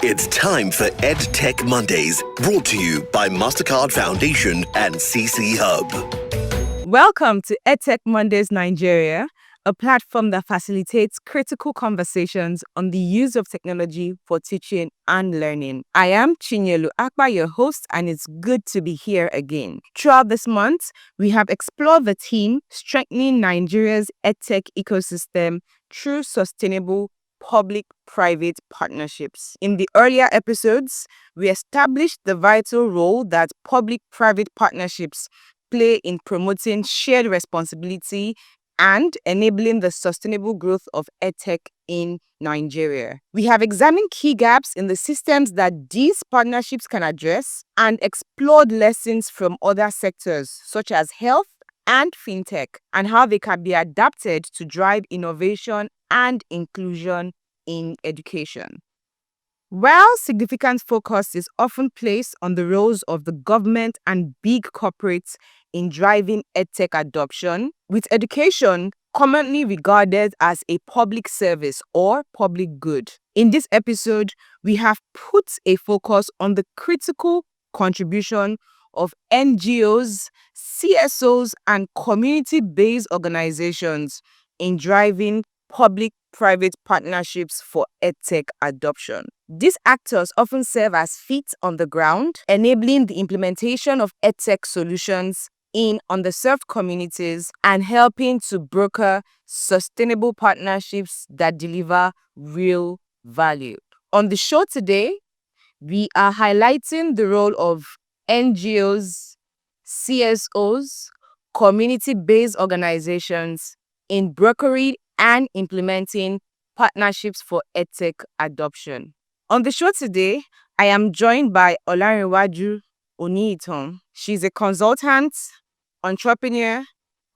It's time for EdTech Mondays, brought to you by Mastercard Foundation and CC Hub. Welcome to EdTech Mondays Nigeria, a platform that facilitates critical conversations on the use of technology for teaching and learning. I am Chinyelu Akpa, your host, and it's good to be here again. Throughout this month, we have explored the theme strengthening Nigeria's EdTech ecosystem through sustainable public-private partnerships. In the earlier episodes, we established the vital role that public-private partnerships play in promoting shared responsibility and enabling the sustainable growth of EdTech in Nigeria. We have examined key gaps in the systems that these partnerships can address and explored lessons from other sectors such as health and fintech and how they can be adapted to drive innovation and inclusion in education. While significant focus is often placed on the roles of the government and big corporates in driving EdTech adoption, with education commonly regarded as a public service or public good. In this episode, we have put a focus on the critical contribution of NGOs, CSOs, and community-based organizations in driving public-private partnerships for EdTech adoption. These actors often serve as feet on the ground, enabling the implementation of EdTech solutions in underserved communities and helping to broker sustainable partnerships that deliver real value. On the show today, we are highlighting the role of NGOs, CSOs, community-based organizations in brokering and implementing partnerships for EdTech adoption. On the show today, I am joined by Olanrewaju Oniitan. She's a consultant, entrepreneur,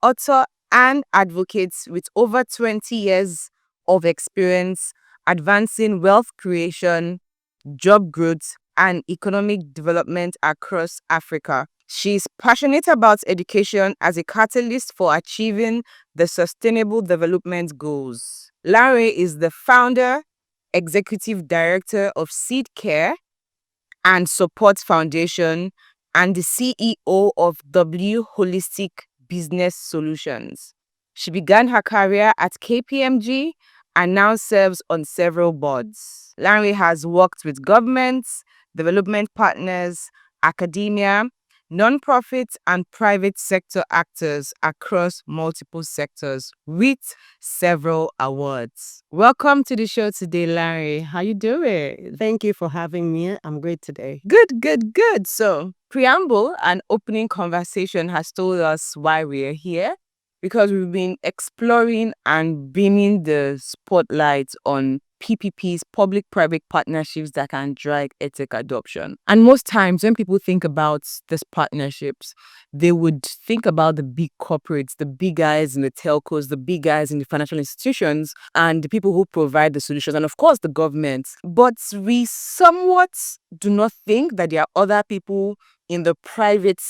author, and advocate with over 20 years of experience advancing wealth creation, job growth, and economic development across Africa. She's passionate about education as a catalyst for achieving the Sustainable Development Goals. Larry is the founder, executive director of Seed Care and Support Foundation and the CEO of W Holistic Business Solutions. She began her career at KPMG and now serves on several boards. Larry has worked with governments, development partners, academia, non-profit and private sector actors across multiple sectors with several awards. Welcome to the show today, Larry. How you doing? Thank you for having me. I'm great today. Good. So, preamble and opening conversation has told us why we're here, because we've been exploring and beaming the spotlight on PPPs, public-private partnerships that can drive EdTech adoption. And most times when people think about these partnerships, they would think about the big corporates, the big guys in the telcos, the big guys in the financial institutions, and the people who provide the solutions, and of course the government. But we somewhat do not think that there are other people in the private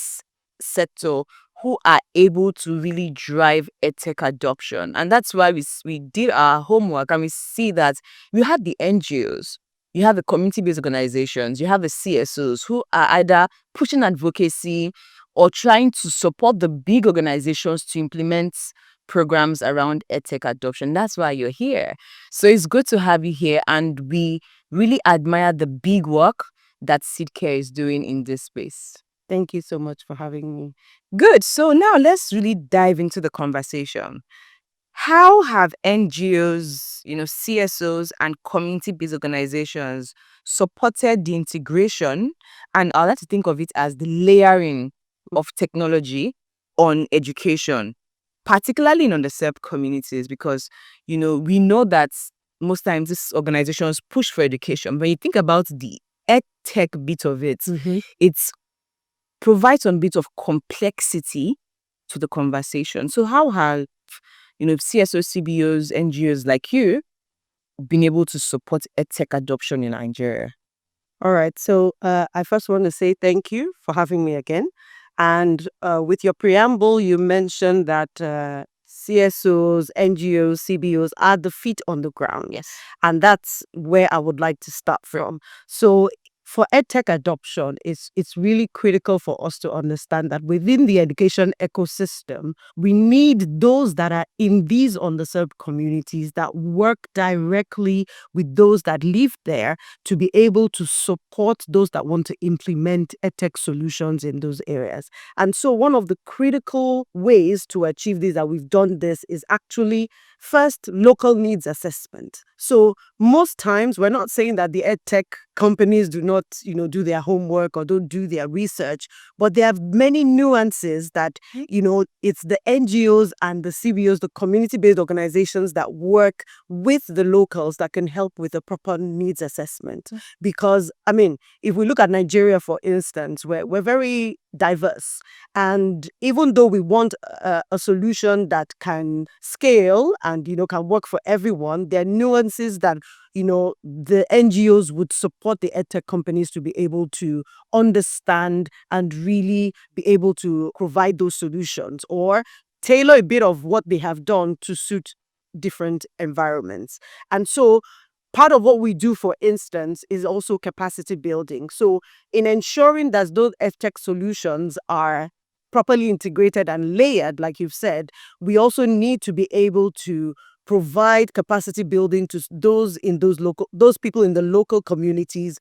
sector who are able to really drive EdTech adoption. And that's why we did our homework and we see that you have the NGOs, you have the community-based organizations, you have the CSOs who are either pushing advocacy or trying to support the big organizations to implement programs around EdTech adoption. That's why you're here. So it's good to have you here, and we really admire the big work that Seed Care is doing in this space. Thank you so much for having me. Good. So now let's really dive into the conversation. How have NGOs, CSOs and community-based organizations supported the integration, and I like to think of it as the layering of technology on education, particularly in underserved communities? Because, we know that most times these organizations push for education. When you think about the EdTech bit of it, it's provides some bit of complexity to the conversation. So how have, CSOs, CBOs, NGOs like you been able to support EdTech adoption in Nigeria? All right. So I first want to say thank you for having me again. And with your preamble, you mentioned that CSOs, NGOs, CBOs are the feet on the ground. Yes. And that's where I would like to start from. So for EdTech adoption, it's really critical for us to understand that within the education ecosystem, we need those that are in these underserved communities that work directly with those that live there to be able to support those that want to implement EdTech solutions in those areas. And so one of the critical ways to achieve this, that we've done this, is actually first, local needs assessment. So most times we're not saying that the EdTech companies do not, do their homework or don't do their research, but there are many nuances that, it's the NGOs and the CBOs, the community-based organizations that work with the locals that can help with the proper needs assessment. Because, if we look at Nigeria, for instance, we're very diverse. And even though we want a solution that can scale and, can work for everyone, there are nuances that, the NGOs would support the EdTech companies to be able to understand and really be able to provide those solutions or tailor a bit of what they have done to suit different environments. And so part of what we do, for instance, is also capacity building. So in ensuring that those EdTech solutions are properly integrated and layered, like you've said, we also need to be able to provide capacity building to those people in the local communities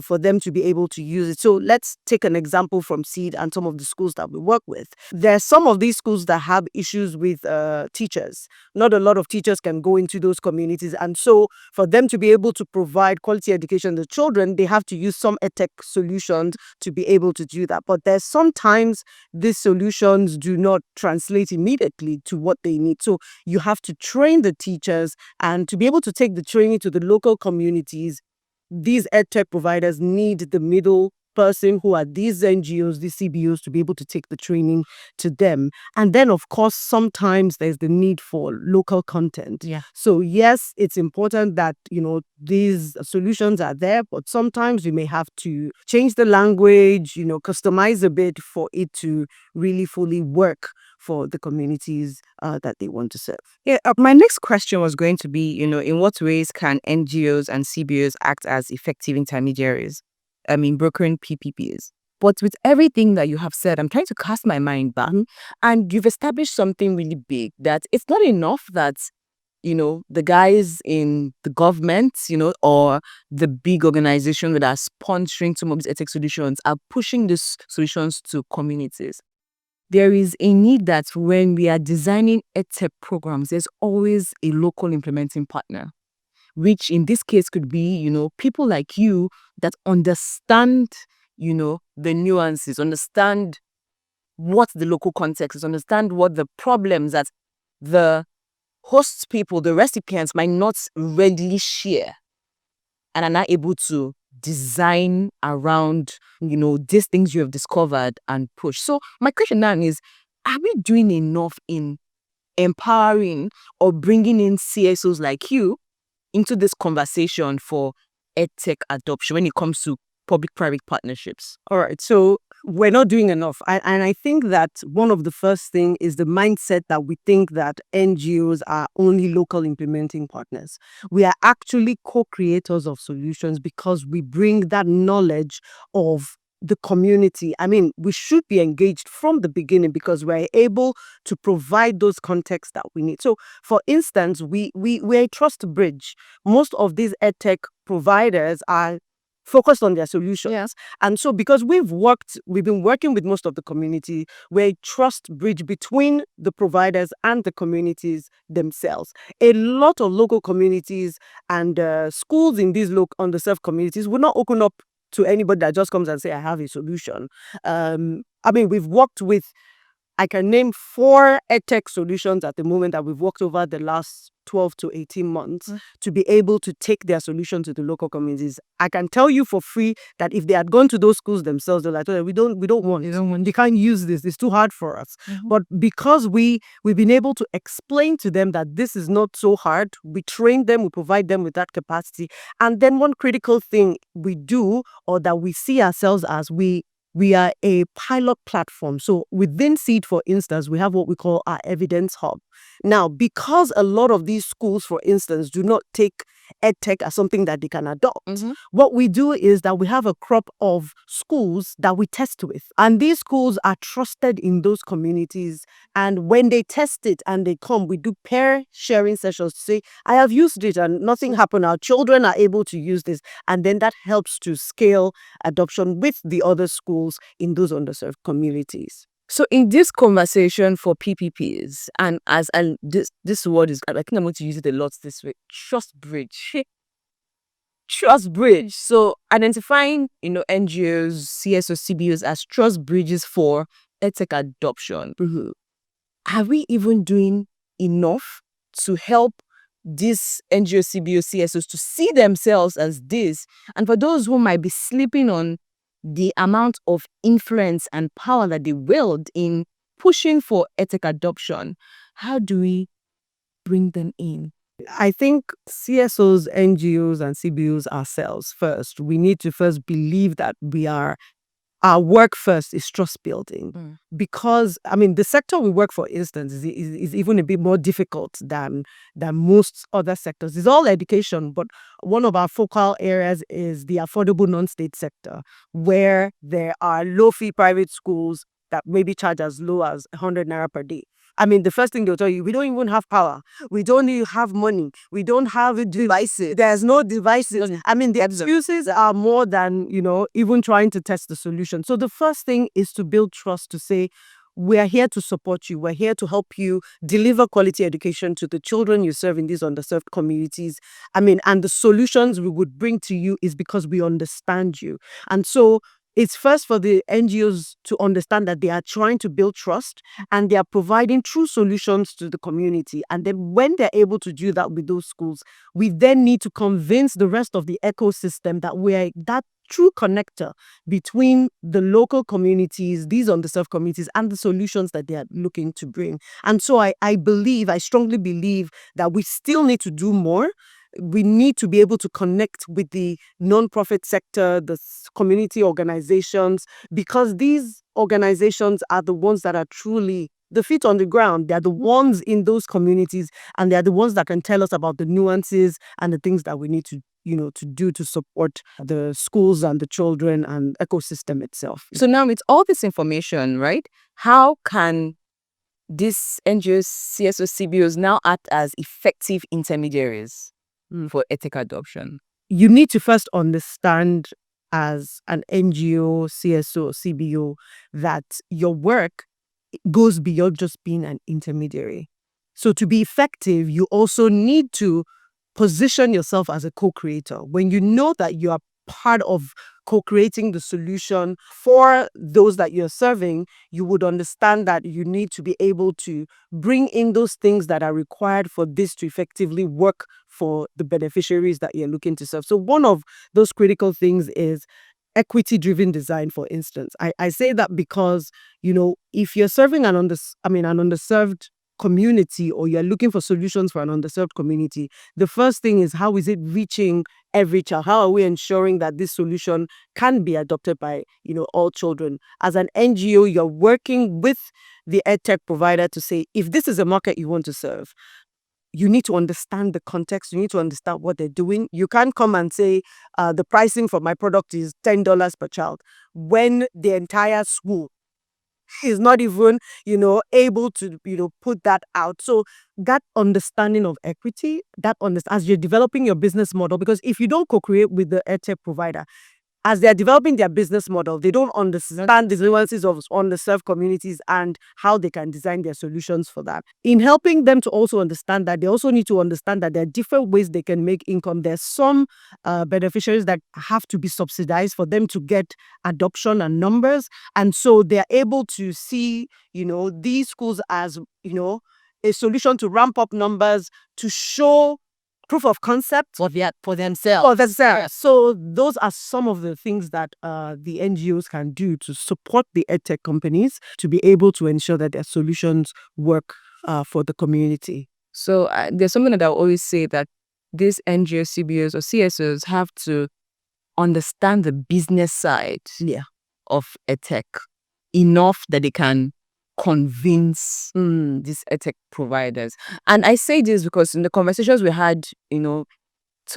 for them to be able to use it. So let's take an example from Seed and some of the schools that we work with. There are some of these schools that have issues with teachers. Not a lot of teachers can go into those communities. And so for them to be able to provide quality education to children, they have to use some EdTech solutions to be able to do that. But there's sometimes these solutions do not translate immediately to what they need. So you have to train the teachers, and to be able to take the training to the local communities, these EdTech providers need the middle person, who are these NGOs, these CBOs, to be able to take the training to them. And then, of course, sometimes there's the need for local content. Yeah. So yes, it's important that, these solutions are there, but sometimes you may have to change the language, customize a bit for it to really fully work for the communities that they want to serve. Yeah, my next question was going to be, in what ways can NGOs and CBOs act as effective intermediaries? Brokering PPPs. But with everything that you have said, I'm trying to cast my mind back, and you've established something really big, that it's not enough that, the guys in the government, or the big organizations that are sponsoring some of these EdTech solutions are pushing these solutions to communities. There is a need that when we are designing EdTech programs, there's always a local implementing partner, which in this case could be, people like you that understand, the nuances, understand what the local context is, understand what the problems that the host people, the recipients, might not readily share, and are not able to design around, these things you have discovered and push. So my question now is, are we doing enough in empowering or bringing in CSOs like you into this conversation for EdTech adoption when it comes to public-private partnerships? All right. So we're not doing enough. And I think that one of the first thing is the mindset that we think that NGOs are only local implementing partners. We are actually co-creators of solutions because we bring that knowledge of the community. We should be engaged from the beginning because we're able to provide those contexts that we need. So, for instance, we're a trust bridge. Most of these EdTech providers are focused on their solutions. Yes. And so because we've been working with most of the community, we're a trust bridge between the providers and the communities themselves. A lot of local communities and schools in these underserved communities will not open up to anybody that just comes and say, I have a solution. We've worked with, I can name 4 EdTech solutions at the moment that we've worked over the last 12 to 18 months to be able to take their solution to the local communities. I can tell you for free that if they had gone to those schools themselves, they're like, we don't want it. They can't use this. It's too hard for us. But because we've been able to explain to them that this is not so hard, we train them, we provide them with that capacity. And then one critical thing we do, or that we see ourselves as, we We are a pilot platform. So within Seed, for instance, we have what we call our evidence hub. Now, because a lot of these schools, for instance, do not take EdTech as something that they can adopt, what we do is that we have a crop of schools that we test with. And these schools are trusted in those communities. And when they test it and they come, we do pair sharing sessions to say, I have used it and nothing happened. Our children are able to use this. And then that helps to scale adoption with the other schools in those underserved communities. So in this conversation for PPPs, and this word is, I think I'm going to use it a lot this way, trust bridge. Trust bridge. So identifying, NGOs, CSOs, CBOs as trust bridges for EdTech adoption. Are we even doing enough to help these NGOs, CBOs, CSOs to see themselves as this? And for those who might be sleeping on the amount of influence and power that they wield in pushing for EdTech adoption, how do we bring them in? I think CSOs, NGOs, and CBOs ourselves first, we need to first believe that our work first is trust building. Because, the sector we work, for instance, is even a bit more difficult than most other sectors. It's all education, but one of our focal areas is the affordable non-state sector, where there are low-fee private schools that maybe charge as low as 100 naira per day. The first thing they'll tell you, we don't even have power. We don't even have money. We don't have devices. There's no devices. The excuses are more than, even trying to test the solution. So the first thing is to build trust, to say, we're here to support you. We're here to help you deliver quality education to the children you serve in these underserved communities. And the solutions we would bring to you is because we understand you. And so it's first for the NGOs to understand that they are trying to build trust and they are providing true solutions to the community. And then when they're able to do that with those schools, we then need to convince the rest of the ecosystem that we're that true connector between the local communities, these underserved communities, and the solutions that they are looking to bring. And so I strongly believe that we still need to do more. We need to be able to connect with the non-profit sector, the community organizations, because these organizations are the ones that are truly the feet on the ground. They're the ones in those communities, and they're the ones that can tell us about the nuances and the things that we need to do to support the schools and the children and ecosystem itself. So now with all this information, right, how can these NGOs, CSOs, CBOs now act as effective intermediaries for EdTech adoption? You need to first understand as an NGO, CSO, CBO, that your work goes beyond just being an intermediary. So to be effective, you also need to position yourself as a co-creator. When you know that you are part of co-creating the solution for those that you're serving, you would understand that you need to be able to bring in those things that are required for this to effectively work for the beneficiaries that you're looking to serve. So one of those critical things is equity-driven design, for instance. I say that because, if you're serving an underserved community, or you're looking for solutions for an underserved community, the first thing is, how is it reaching every child? How are we ensuring that this solution can be adopted by, all children? As an NGO, you're working with the EdTech provider to say, if this is a market you want to serve, you need to understand the context. You need to understand what they're doing. You can't come and say, the pricing for my product is $10 per child, when the entire school is not even, able to, put that out. So that understanding of equity, as you're developing your business model, because if you don't co-create with the EdTech provider, as they're developing their business model, they don't understand the nuances of underserved communities and how they can design their solutions for that. In helping them to also understand that, they also need to understand that there are different ways they can make income. There's some beneficiaries that have to be subsidized for them to get adoption and numbers. And so they're able to see, these schools as, a solution to ramp up numbers, to show proof of concept for themselves. So those are some of the things that the NGOs can do to support the EdTech companies to be able to ensure that their solutions work for the community. So there's something that I always say, that these NGOs, CBOs, or CSOs have to understand the business side of EdTech enough that they can convince these EdTech providers? And I say this because in the conversations we had, 2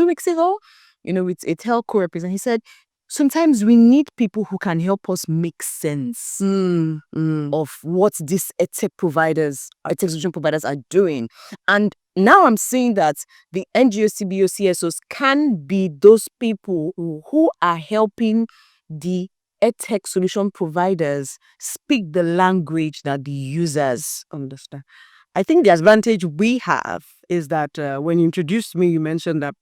weeks ago, with a telco representative, he said, sometimes we need people who can help us make sense of what these EdTech solution providers are doing. And now I'm seeing that the NGO, CBO, CSOs can be those people who are helping the EdTech solution providers speak the language that the users understand. I think the advantage we have is that when you introduced me, you mentioned that,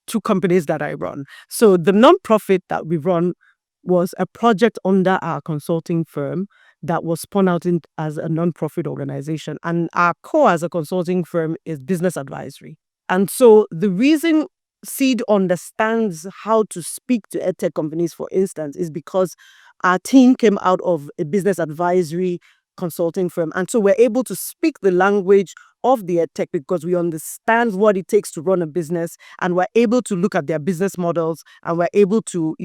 2 companies that I run. So the nonprofit that we run was a project under our consulting firm that was spun out as a nonprofit organization. And our core as a consulting firm is business advisory. And so the reason Seed understands how to speak to EdTech companies, for instance, is because our team came out of a business advisory consulting firm. And so we're able to speak the language of the EdTech because we understand what it takes to run a business, and we're able to look at their business models, and we're able to,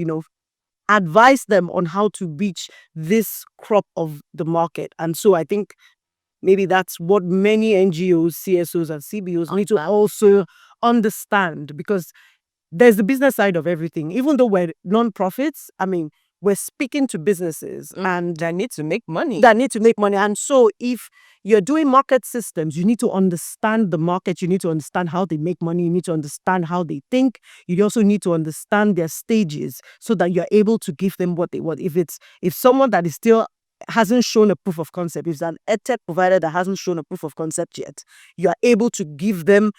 advise them on how to reach this crop of the market. And so I think maybe that's what many NGOs, CSOs, and CBOs need to also understand, because there's the business side of everything. Even though we're non-profits, we're speaking to businesses and that need to make money. And so if you're doing market systems, you need to understand the market. You need to understand how they make money. You need to understand how they think. You also need to understand their stages so that you're able to give them what they want. If someone that is still hasn't shown a proof of concept, if it's an EdTech provider that hasn't shown a proof of concept yet, you are able to give them,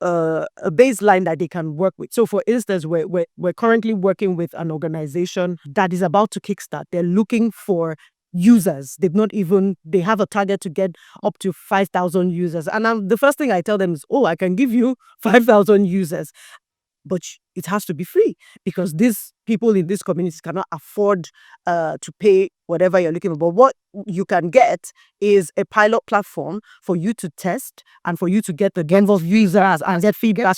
a baseline that they can work with. So for instance, we're currently working with an organization that is about to kickstart. They're looking for users. They have a target to get up to 5,000 users. And the first thing I tell them is, I can give you 5,000 users. But it has to be free, because these people in these communities cannot afford to pay whatever you're looking for. But what you can get is a pilot platform for you to test and for you to get the gains of users and get feedback.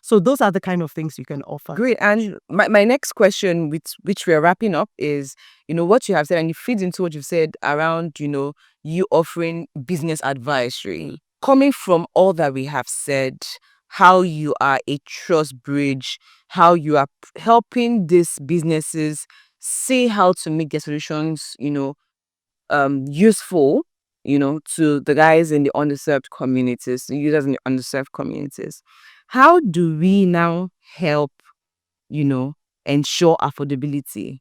So those are the kind of things you can offer. Great. And my next question, which we're wrapping up, is, what you have said, and it feeds into what you've said around, you offering business advisory. Coming from all that we have said, how you are a trust bridge, how you are helping these businesses see how to make their solutions, useful, to the guys in the underserved communities, the users in the underserved communities. How do we now help, ensure affordability,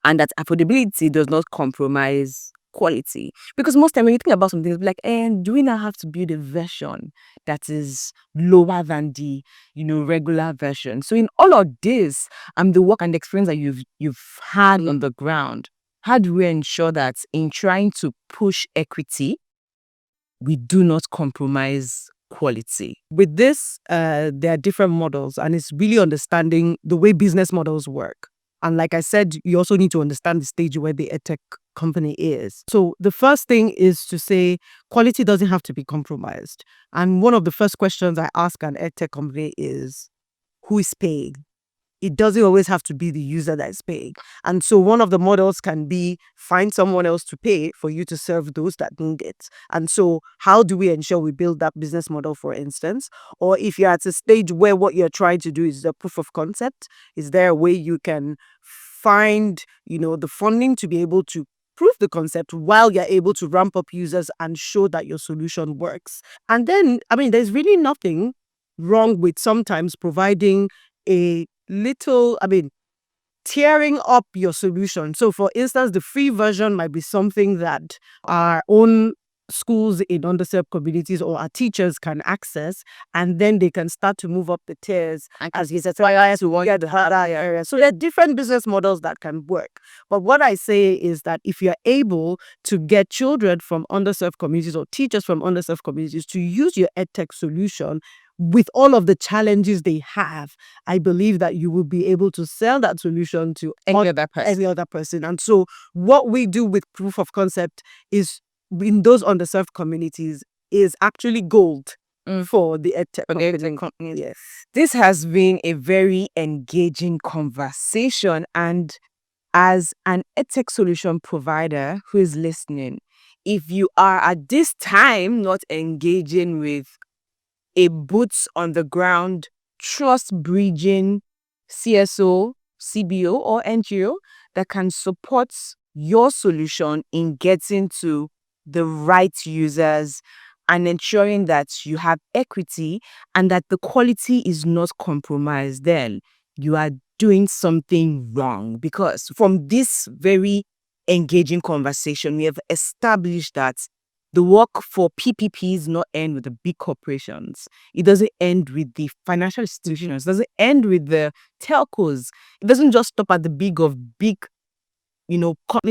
and that affordability does not compromise quality? Because most time when you think about something, it's like, do we now have to build a version that is lower than the regular version? So in all of this, the work and the experience that you've had on the ground, how do we ensure that in trying to push equity, we do not compromise quality? With this, there are different models, and it's really understanding the way business models work. And like I said, you also need to understand the stage where the EdTech company is. So the first thing is to say quality doesn't have to be compromised. And one of the first questions I ask an EdTech company is, who is paying? It doesn't always have to be the user that is paying. And so one of the models can be find someone else to pay for you to serve those that need it. And so how do we ensure we build that business model, for instance? Or if you're at a stage where what you're trying to do is a proof of concept, is there a way you can find, the funding to be able to prove the concept while you're able to ramp up users and show that your solution works? And then, there's really nothing wrong with sometimes providing a little, tearing up your solution. So for instance, the free version might be something that our own schools in underserved communities or our teachers can access, and then they can start to move up the tiers as you said, so get the harder area. So there are different business models that can work. But what I say is that if you're able to get children from underserved communities or teachers from underserved communities to use your EdTech solution with all of the challenges they have, I believe that you will be able to sell that solution to any other person. And so what we do with proof of concept is in those underserved communities is actually gold for the EdTech companies. Yes. This has been a very engaging conversation, and As an EdTech solution provider who is listening, if you are at this time not engaging with a boots on the ground, trust bridging CSO, CBO, or NGO that can support your solution in getting to the right users and ensuring that you have equity and that the quality is not compromised, then you are doing something wrong. Because from this very engaging conversation, we have established that the work for PPPs not end with the big corporations. It doesn't end with the financial institutions. It doesn't end with the telcos. It doesn't just stop at the big, companies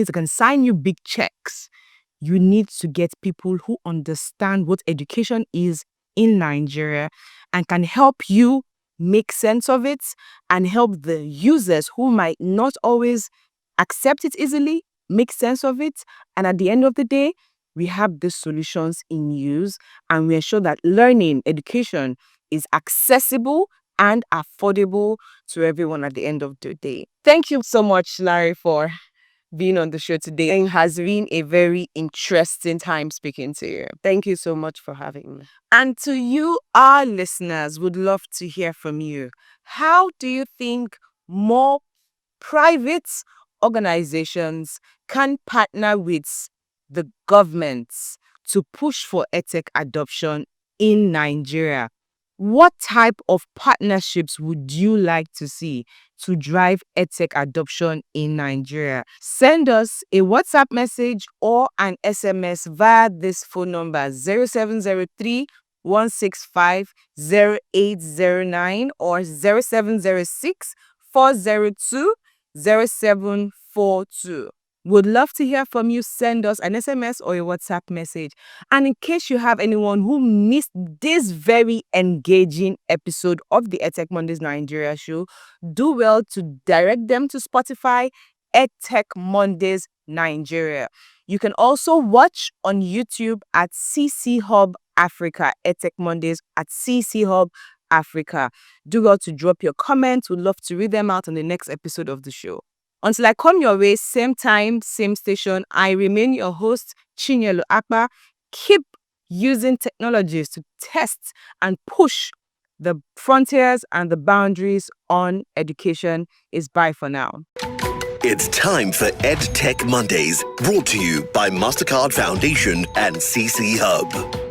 that can sign you big checks. You need to get people who understand what education is in Nigeria and can help you make sense of it and help the users who might not always accept it easily make sense of it. And at the end of the day, we have the solutions in use and we ensure that learning, education is accessible and affordable to everyone at the end of the day. Thank you so much, Larry, for being on the show today. It has been a very interesting time speaking to you. Thank you so much for having me. And to you, our listeners, would love to hear from you. How do you think more private organizations can partner with the governments to push for EdTech adoption in Nigeria? What type of partnerships would you like to see to drive EdTech adoption in Nigeria? Send us a WhatsApp message or an SMS via this phone number 0703 165 0809 or 0706 402 0742. Would love to hear from you. Send us an SMS or a WhatsApp message. And in case you have anyone who missed this very engaging episode of the EdTech Mondays Nigeria show, do well to direct them to Spotify, EdTech Mondays Nigeria. You can also watch on YouTube at CC Hub Africa, EdTech Mondays at CC Hub Africa. Do well to drop your comments. We'd love to read them out on the next episode of the show. Until I come your way, same time, same station, I remain your host, Chinyelu Akpa. Keep using technologies to test and push the frontiers and the boundaries on education. Is bye for now. It's time for EdTech Mondays, brought to you by MasterCard Foundation and CC Hub.